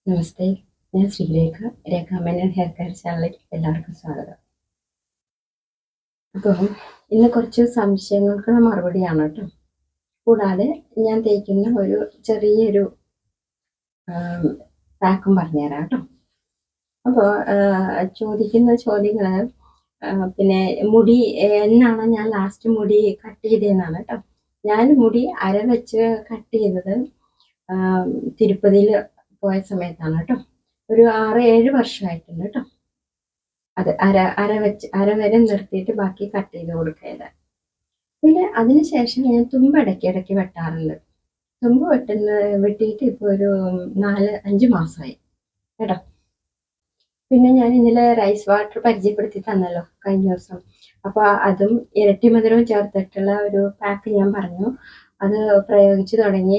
നമസ്തേ, ഞാൻ ശ്രീരേഖ. രേഖ Menon hair care ചാനലിലേക്ക് എല്ലാവർക്കും സ്വാഗതം. അപ്പോൾ ഇന്ന് കുറച്ച് സംശയങ്ങൾക്കുള്ള മറുപടിയാണ് കേട്ടോ. കൂടാതെ ഞാൻ തേക്കുന്ന ഒരു ചെറിയൊരു പാക്കും പറഞ്ഞുതരാം കേട്ടോ. അപ്പോൾ ചോദിക്കുന്ന ചോദ്യങ്ങൾ പിന്നെ മുടി എന്നാണ് ഞാൻ ലാസ്റ്റ് മുടി കട്ട് ചെയ്തതെന്നാണ് കേട്ടോ. ഞാൻ മുടി അര വെച്ച് കട്ട് ചെയ്തത് തിരുപ്പതിയിൽ പോയ സമയത്താണ് കേട്ടോ. ഒരു 6-7 വർഷമായിട്ടുണ്ട് കേട്ടോ. അത് അര വരെ നിർത്തിയിട്ട് ബാക്കി കട്ട് ചെയ്ത് കൊടുക്കരുത്. പിന്നെ അതിനുശേഷം ഞാൻ തുമ്പ് ഇടയ്ക്ക് വെട്ടാറുണ്ട്. തുമ്പ് വെട്ടിയിട്ട് ഇപ്പോൾ ഒരു 4-5 മാസമായി കേട്ടോ. പിന്നെ ഞാൻ ഇന്നലെ റൈസ് വാട്ടർ പരിചയപ്പെടുത്തി തന്നല്ലോ കഴിഞ്ഞ ദിവസം. അപ്പോൾ അതും ഇരട്ടി മധുരവും ചേർത്തിട്ടുള്ള ഒരു പാക്ക് ഞാൻ പറഞ്ഞു. അത് ഉപയോഗിച്ച് തുടങ്ങി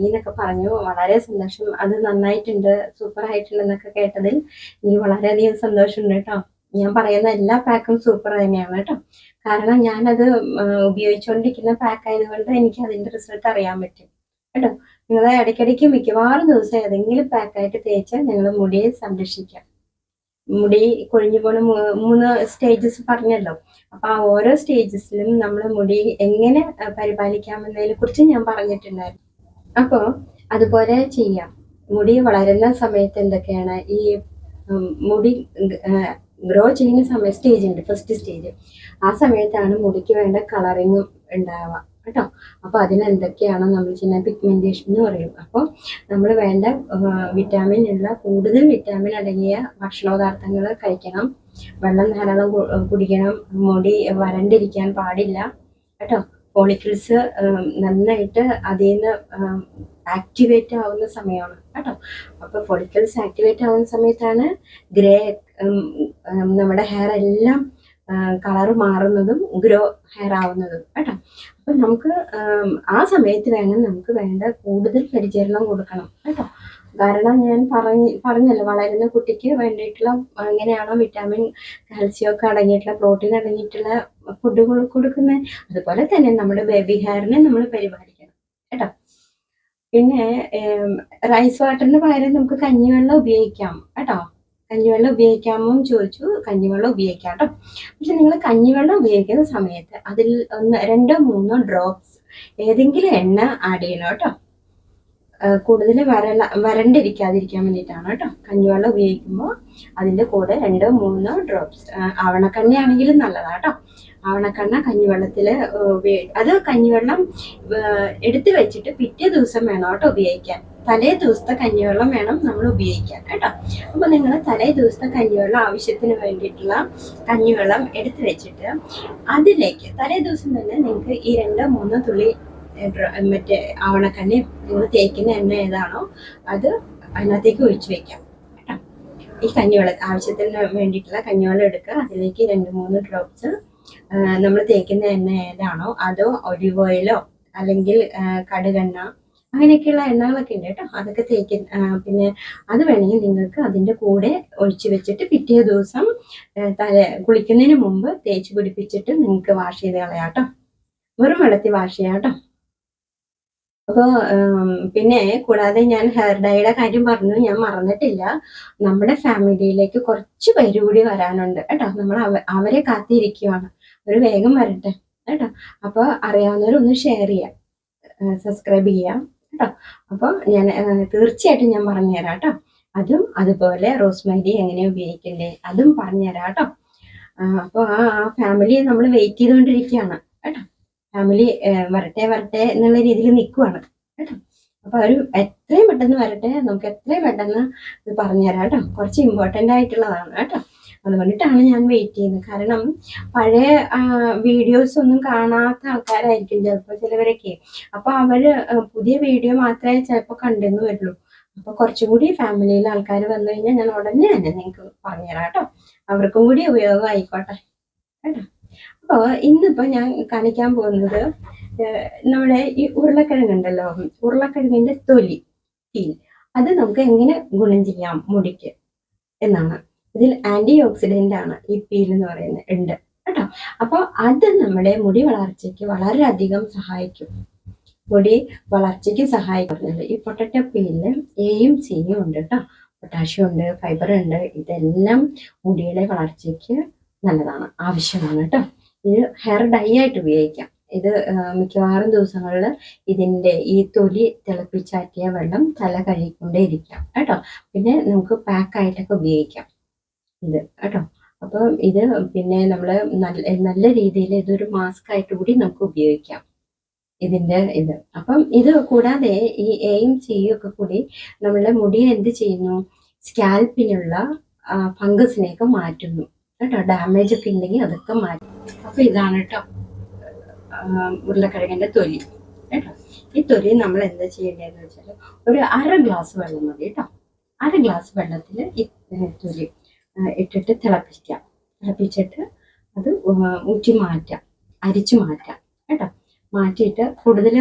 എന്നൊക്കെ പറഞ്ഞു. വളരെ സന്തോഷം. അത് നന്നായിട്ടുണ്ട്, സൂപ്പർ ആയിട്ടുണ്ട് എന്നൊക്കെ കേട്ടതിൽ എനിക്ക് വളരെയധികം സന്തോഷമുണ്ട് കേട്ടോ. ഞാൻ പറയുന്ന എല്ലാ പാക്കും സൂപ്പർ തന്നെയാണ് കേട്ടോ. കാരണം ഞാനത് ഉപയോഗിച്ചുകൊണ്ടിരിക്കുന്ന പാക്ക് ആയതുകൊണ്ട് എനിക്ക് അതിന്റെ റിസൾട്ട് അറിയാൻ പറ്റും കേട്ടോ. നിങ്ങൾ ഇടയ്ക്കിടയ്ക്ക് മിക്കവാറും ദിവസം ഏതെങ്കിലും പാക്കായിട്ട് തേച്ച് നിങ്ങൾ മുടിയെ സംരക്ഷിക്കാം. മുടി കൊഴിഞ്ഞു പോണ 3 സ്റ്റേജസ് പറഞ്ഞല്ലോ. അപ്പൊ ആ ഓരോ സ്റ്റേജസിലും നമ്മൾ മുടി എങ്ങനെ പരിപാലിക്കാമെന്നതിനെ കുറിച്ച് ഞാൻ പറഞ്ഞിട്ടുണ്ടായിരുന്നു. അപ്പോൾ അതുപോലെ ചെയ്യാം. മുടി വളരുന്ന സമയത്ത് എന്തൊക്കെയാണ് ഈ മുടി ഗ്രോ ചെയ്യുന്ന സ്റ്റേജ് ഉണ്ട്, ഫസ്റ്റ് സ്റ്റേജ്. ആ സമയത്താണ് മുടിക്ക് വേണ്ട കളറിങ്ങും ഉണ്ടാവുക കേട്ടോ. അപ്പോൾ അതിനെന്തൊക്കെയാണ് നമ്മൾ ചെയ്യുന്ന പിഗ്മെന്റേഷൻ എന്ന് പറയും. അപ്പോൾ നമ്മൾ വേണ്ട കൂടുതൽ വിറ്റാമിൻ അടങ്ങിയ ഭക്ഷണപദാർത്ഥങ്ങൾ കഴിക്കണം. വെള്ളം ധാരാളം കുടിക്കണം. മുടി വരണ്ടിരിക്കാൻ പാടില്ല കേട്ടോ. ഫോളിക്കിൾസ് നന്നായിട്ട് അതിൽ നിന്ന് ആക്ടിവേറ്റ് ആവുന്ന സമയമാണ് കേട്ടോ. അപ്പോൾ ഫോളിക്കിൾസ് ആക്ടിവേറ്റ് ആവുന്ന സമയത്താണ് നമ്മുടെ ഹെയർ എല്ലാം കളർ മാറുന്നതും ഗ്രോ ഹെയർ ആവുന്നതും കേട്ടോ. അപ്പൊ നമുക്ക് ആ സമയത്ത് വേണം നമുക്ക് വേണ്ട കൂടുതൽ പരിചരണം കൊടുക്കണം കേട്ടോ. കാരണം ഞാൻ പറഞ്ഞല്ലോ, വളരുന്ന കുട്ടിക്ക് വേണ്ടിയിട്ടുള്ള എങ്ങനെയാണോ വിറ്റാമിൻ കാൽസ്യം ഒക്കെ അടങ്ങിയിട്ടുള്ള പ്രോട്ടീൻ അടങ്ങിയിട്ടുള്ള ഫുഡുകൾ കൊടുക്കുന്നത്, അതുപോലെ തന്നെ നമ്മുടെ ബേബി ഹെയറിനെ നമ്മൾ പരിപാലിക്കണം കേട്ടോ. പിന്നെ റൈസ് വാട്ടറിന് പകരം നമുക്ക് കഞ്ഞിവെള്ളം ഉപയോഗിക്കാം കേട്ടോ. കഞ്ഞിവെള്ളം ഉപയോഗിക്കാമോ എന്ന് ചോദിച്ചു. കഞ്ഞിവെള്ളം ഉപയോഗിക്കാം കേട്ടോ. പക്ഷെ നിങ്ങൾ കഞ്ഞിവെള്ളം ഉപയോഗിക്കുന്ന സമയത്ത് അതിൽ 2-3 ഡ്രോപ്സ് ഏതെങ്കിലും എണ്ണ ആഡ് ചെയ്യണം കേട്ടോ. കൂടുതൽ വരണ്ടിരിക്കാതിരിക്കാൻ വേണ്ടിയിട്ടാണ് കേട്ടോ. കഞ്ഞിവെള്ളം ഉപയോഗിക്കുമ്പോൾ അതിൻ്റെ കൂടെ 2-3 ഡ്രോപ്സ് ആവണക്കെണ്ണയാണെങ്കിലും നല്ലതാണ് കേട്ടോ. ആവണക്കെണ്ണ കഞ്ഞിവെള്ളത്തിൽ അത് കഞ്ഞിവെള്ളം എടുത്തു വെച്ചിട്ട് പിറ്റേ ദിവസം വേണം കേട്ടോ ഉപയോഗിക്കാൻ. തലേ ദിവസത്തെ കഞ്ഞിവെള്ളം വേണം നമ്മൾ ഉപയോഗിക്കാൻ കേട്ടോ. അപ്പൊ നിങ്ങൾ തലേ ദിവസത്തെ കഞ്ഞിവെള്ളം ആവശ്യത്തിന് വേണ്ടിയിട്ടുള്ള കഞ്ഞിവെള്ളം എടുത്തു വെച്ചിട്ട് അതിലേക്ക് തലേ ദിവസം തന്നെ നിങ്ങൾക്ക് ഈ 2-3 തുള്ളി മറ്റേ ആവണക്കണ്ണയും നിങ്ങൾ തേക്കുന്ന എണ്ണ ഏതാണോ അത് അതിനകത്തേക്ക് ഒഴിച്ചു വെക്കാം കേട്ടോ. ഈ കഞ്ഞിവെള്ളം ആവശ്യത്തിന് വേണ്ടിയിട്ടുള്ള കഞ്ഞിവെള്ളം എടുക്കുക. അതിലേക്ക് 2-3 ഡ്രോപ്സ് നമ്മൾ തേക്കുന്ന എണ്ണ ഏതാണോ, അതോ ഒലിവ് ഓയിലോ അല്ലെങ്കിൽ കടുകെണ്ണ അങ്ങനെയൊക്കെയുള്ള എണ്ണകളൊക്കെ ഉണ്ട് കേട്ടോ. അതൊക്കെ പിന്നെ അത് വേണമെങ്കിൽ നിങ്ങൾക്ക് അതിൻ്റെ കൂടെ ഒഴിച്ചു വെച്ചിട്ട് പിറ്റേ ദിവസം കുളിക്കുന്നതിന് മുമ്പ് തേച്ച് പിടിപ്പിച്ചിട്ട് നിങ്ങൾക്ക് വാഷ് ചെയ്ത് കളയാം കേട്ടോ. വെറും വെള്ളത്തിൽ വാഷ് ചെയ്യാം കേട്ടോ. അപ്പോൾ പിന്നെ കൂടാതെ ഞാൻ ഹെയർ ഡൈയുടെ കാര്യം പറഞ്ഞു, ഞാൻ മറന്നിട്ടില്ല. നമ്മുടെ ഫാമിലിയിലേക്ക് കുറച്ച് പേര് കൂടി വരാനുണ്ട് കേട്ടോ. നമ്മൾ അവരെ കാത്തിരിക്കുകയാണ്. ഒരു വേഗം വരട്ടെ കേട്ടോ. അപ്പോൾ അറിയാവുന്നവരൊന്ന് ഷെയർ ചെയ്യാം, സബ്സ്ക്രൈബ് ചെയ്യാം കേട്ടോ. അപ്പോൾ ഞാൻ തീർച്ചയായിട്ടും ഞാൻ പറഞ്ഞുതരാം കേട്ടോ. അതുപോലെ റോസ്മേരി എങ്ങനെ ഉപയോഗിക്കണ്ടേ അതും പറഞ്ഞുതരാം കേട്ടോ. അപ്പോൾ ആ ഫാമിലി നമ്മൾ വെയിറ്റ് ചെയ്തുകൊണ്ടിരിക്കുകയാണ് കേട്ടോ. ഫാമിലി വരട്ടെ എന്നുള്ള രീതിയിൽ നിൽക്കുവാണ് കേട്ടോ. അപ്പോൾ അവർ എത്രയും പെട്ടെന്ന് വരട്ടെ, നമുക്ക് എത്രയും പെട്ടെന്ന് ഇത് പറഞ്ഞുതരാം കേട്ടോ. കുറച്ച് ഇമ്പോർട്ടൻ്റ് ആയിട്ടുള്ളതാണ് കേട്ടോ. അതുകൊണ്ടിട്ടാണ് ഞാൻ വെയിറ്റ് ചെയ്യുന്നത്. കാരണം പഴയ വീഡിയോസ് ഒന്നും കാണാത്ത ആൾക്കാരായിരിക്കും ചിലപ്പോൾ ചിലവരൊക്കെ. അപ്പോൾ അവര് പുതിയ വീഡിയോ മാത്രമേ ചിലപ്പോൾ കണ്ടെന്ന് വരുള്ളൂ. അപ്പോൾ കുറച്ചും കൂടി ഫാമിലിയിലെ ആൾക്കാർ വന്നു കഴിഞ്ഞാൽ ഞാൻ ഉടനെ തന്നെ നിങ്ങൾക്ക് പറഞ്ഞുതരാം കേട്ടോ. അവർക്കും കൂടി ഉപയോഗം ആയിക്കോട്ടെ കേട്ടോ. അപ്പോൾ ഇന്നിപ്പോൾ ഞാൻ കാണിക്കാൻ പോകുന്നത് നമ്മുടെ ഈ ഉരുളക്കിഴങ്ങുണ്ടല്ലോ, ഉരുളക്കിഴങ്ങിന്റെ തൊലി അത് നമുക്ക് എങ്ങനെ ഗുണം ചെയ്യാം മുടിക്ക് എന്നാണ്. ഇതിൽ ആന്റി ഓക്സിഡന്റ് ആണ് ഈ പീൽ എന്ന് പറയുന്നത് ഉണ്ട് കേട്ടോ. അപ്പോൾ അത് നമ്മുടെ മുടി വളർച്ചയ്ക്ക് വളരെയധികം സഹായിക്കും. മുടി വളർച്ചയ്ക്ക് സഹായിക്കുന്നത്. ഈ പൊട്ടറ്റോ പീലിൽ എയും സിയും ഉണ്ട് കേട്ടോ. പൊട്ടാഷ്യം ഉണ്ട്, ഫൈബർ ഉണ്ട്. ഇതെല്ലാം മുടിയുടെ വളർച്ചയ്ക്ക് നല്ലതാണ്, ആവശ്യമാണ് കേട്ടോ. ഇത് ഹെയർ ഡൈ ആയിട്ട് ഉപയോഗിക്കാം. ഇത് മിക്കവാറും ദിവസങ്ങളിൽ ഇതിൻ്റെ ഈ തൊലി തിളപ്പിച്ചാറ്റിയ വെള്ളം തല കഴുകിക്കൊണ്ടേ ഇരിക്കാം കേട്ടോ. പിന്നെ നമുക്ക് പാക്കായിട്ടൊക്കെ ഉപയോഗിക്കാം ഇത് കേട്ടോ. അപ്പം ഇത് പിന്നെ നമ്മൾ നല്ല രീതിയിൽ ഇതൊരു മാസ്ക് ആയിട്ട് കൂടി നമുക്ക് ഉപയോഗിക്കാം ഇതിൻ്റെ ഇത്. അപ്പം ഇത് കൂടാതെ ഈ എയും സിയും ഒക്കെ കൂടി നമ്മളുടെ മുടി എന്ത് ചെയ്യുന്നു, സ്കാൽപ്പിനുള്ള ഫംഗസിനെയൊക്കെ മാറ്റുന്നു കേട്ടോ. ഡാമേജ് ഒക്കെ ഉണ്ടെങ്കിൽ അതൊക്കെ മാറ്റും. അപ്പൊ ഇതാണ് കേട്ടോ ഉരുളക്കിഴങ്ങിന്റെ തൊലി കേട്ടോ. ഈ തൊലി നമ്മൾ എന്താ ചെയ്യേണ്ടതെന്ന് വെച്ചാൽ ഒരു 1/2 ഗ്ലാസ് വെള്ളം മതി കേട്ടോ. 1/2 ഗ്ലാസ് വെള്ളത്തിൽ ഈ തൊലി ഇട്ടിട്ട് തിളപ്പിച്ചിട്ട് അത് ഊറ്റി മാറ്റാം, അരിച്ചു മാറ്റാം കേട്ടോ. മാറ്റിയിട്ട് കൂടുതൽ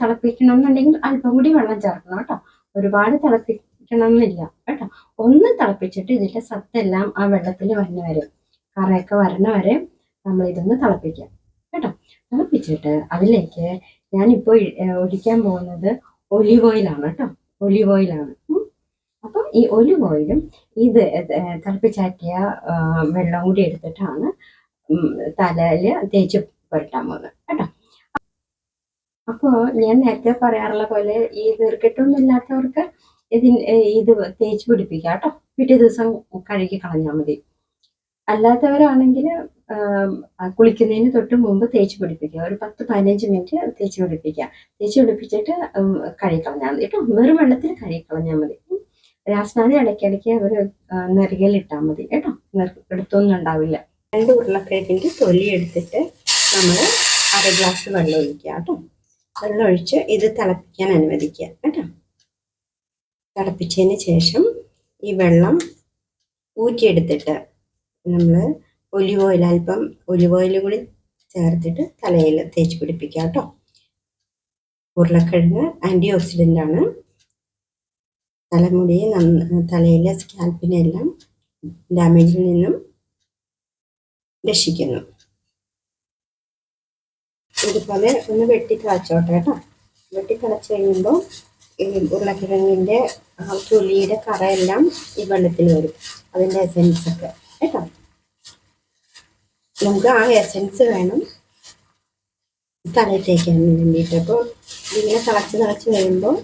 തിളപ്പിക്കണം എന്നുണ്ടെങ്കിൽ അല്പം കൂടി വെള്ളം ചേർക്കണം കേട്ടോ. ഒരുപാട് തിളപ്പിക്കണം എന്നില്ല കേട്ടോ. ഒന്ന് തിളപ്പിച്ചിട്ട് ഇതിന്റെ സത്തെല്ലാം ആ വെള്ളത്തിൽ വരണ വരെ, കറയൊക്കെ വരണ വരെ നമ്മൾ ഇതൊന്ന് തിളപ്പിക്കാം കേട്ടോ. തിളപ്പിച്ചിട്ട് അതിലേക്ക് ഞാനിപ്പോൾ ഒഴിക്കാൻ പോകുന്നത് ഒലിവ് ഓയിലാണ് കേട്ടോ. ഒലിവ് ഓയിലാണ്. അപ്പം ഈ ഒലിവ് ഓയിലും ഇത് തിളപ്പിച്ചാറ്റിയ വെള്ളം കൂടി എടുത്തിട്ടാണ് തലയിൽ തേച്ച് പുരട്ടാൻ പോകുന്നത് കേട്ടോ. അപ്പോൾ ഞാൻ നേരത്തെ പറയാറുള്ള പോലെ ഈ നീർക്കെട്ടൊന്നും ഇല്ലാത്തവർക്ക് ഇത് തേച്ച് പിടിപ്പിക്കാം കേട്ടോ. പിറ്റേ ദിവസം കഴുകി കളഞ്ഞാൽ മതി. അല്ലാത്തവരാണെങ്കിൽ കുളിക്കുന്നതിന് തൊട്ട് മുമ്പ് തേച്ച് പിടിപ്പിക്കുക. ഒരു 10-15 മിനിറ്റ് തേച്ച് പിടിപ്പിക്കുക. തേച്ച് പിടിപ്പിച്ചിട്ട് കഴുകി കളഞ്ഞാൽ മതി കേട്ടോ. വെറും വെള്ളത്തിൽ കഴുകി കളഞ്ഞാൽ മതി. രാസ്നാദി ഇടയ്ക്കിടയ്ക്ക് ഒരു നെറുകയിലിട്ടാൽ മതി കേട്ടോ. എടുത്തൊന്നും ഉണ്ടാവില്ല. 2 ഉരുളക്കിഴങ്ങിൻ്റെ തൊലി എടുത്തിട്ട് നമ്മൾ 1/2 ഗ്ലാസ് വെള്ളം ഒഴിക്കുക കേട്ടോ. വെള്ളം ഒഴിച്ച് ഇത് തിളപ്പിക്കാൻ അനുവദിക്കുക കേട്ടോ. തിളപ്പിച്ചതിന് ശേഷം ഈ വെള്ളം ഊറ്റിയെടുത്തിട്ട് നമ്മൾ ഒലിവ് ഓയിൽ, അല്പം ഒലിവ് ഓയിൽ കൂടി ചേർത്തിട്ട് തലയിൽ തേച്ച് പിടിപ്പിക്കുക കേട്ടോ. ഉരുളക്കിഴങ്ങ് ആൻറ്റി ഓക്സിഡൻ്റ് ആണ്. തലമുടിയെ തലയിലെ സ്കാൽപ്പിനെല്ലാം ഡാമേജിൽ നിന്നും രക്ഷിക്കുന്നു. ഇതുപോലെ ഒന്ന് വെട്ടിത്തിളച്ചോട്ടെ കേട്ടോ. വെട്ടിത്തിളച്ച് കഴിയുമ്പോൾ ഈ ഉരുളക്കിഴങ്ങിൻ്റെ തൊലിയുടെ കറയെല്ലാം ഈ വെള്ളത്തിൽ വരും, അതിൻ്റെ എസെൻസ് ഒക്കെ കേട്ടോ. നമുക്ക് ആ എസെൻസ് വേണം തലയിൽ തേക്കാൻ വേണ്ടിയിട്ട്. അപ്പോൾ ഇതിങ്ങനെ തിളച്ച് കഴിയുമ്പോൾ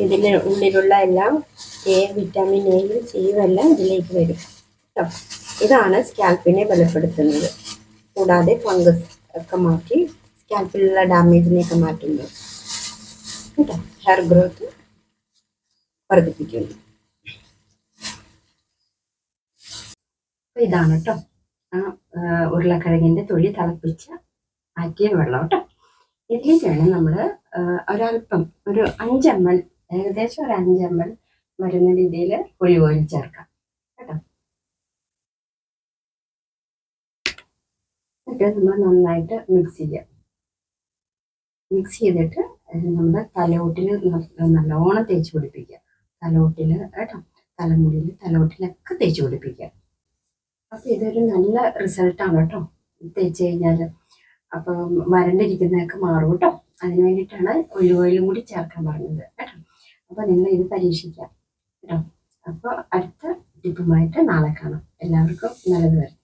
ഇതിൻ്റെ ഉള്ളിലുള്ള എല്ലാം വിറ്റാമിൻ എയും സിയും എല്ലാം ഇതിലേക്ക് വരും കേട്ടോ. ഇതാണ് സ്കാൽപ്പിനെ ബലപ്പെടുത്തുന്നത്. കൂടാതെ ഫംഗസ് ഒക്കെ മാറ്റി സ്കാൽപ്പിലുള്ള ഡാമേജിനെയൊക്കെ മാറ്റുന്നു കേട്ടോ. ഹെയർ ഗ്രോത്ത് വർദ്ധിപ്പിക്കുന്നു. ഇതാണ് കേട്ടോ ഉരുളക്കിഴങ്ങിൻ്റെ തൊലി തിളപ്പിച്ച ആറ്റിയ വെള്ളം കേട്ടോ. ഇതിലേക്ക് വേണം നമ്മൾ ഒരല്പം ഒരു 5 ml, ഏകദേശം ഒരു 5 ml വരുന്ന രീതിയിൽ ഒലിവ് ഓയിൽ ചേർക്കാം കേട്ടോ. എന്നിട്ട് നമ്മൾ നന്നായിട്ട് മിക്സ് ചെയ്യാം. മിക്സ് ചെയ്തിട്ട് നമ്മുടെ തലയോട്ടിൽ നല്ലോണം തേച്ച് പിടിപ്പിക്കുക. തലയോട്ടിൽ കേട്ടോ, തലമുടിയിൽ തലയോട്ടിലൊക്കെ തേച്ച് പിടിപ്പിക്കുക. അപ്പം ഇതൊരു നല്ല റിസൾട്ടാണ് കേട്ടോ തേച്ച് കഴിഞ്ഞാൽ. അപ്പം വരണ്ടിരിക്കുന്നതൊക്കെ മാറും കേട്ടോ. അതിന് വേണ്ടിയിട്ടാണ് ഒലിവ് ഓയിലും കൂടി ചേർക്കാൻ പറഞ്ഞത് കേട്ടോ. അപ്പോൾ നിങ്ങൾ ഇത് പരീക്ഷിക്കാം കേട്ടോ. അപ്പോൾ അടുത്ത ടിപ്പുമായിട്ട് നാളെ കാണാം. എല്ലാവർക്കും നല്ലത് വരും.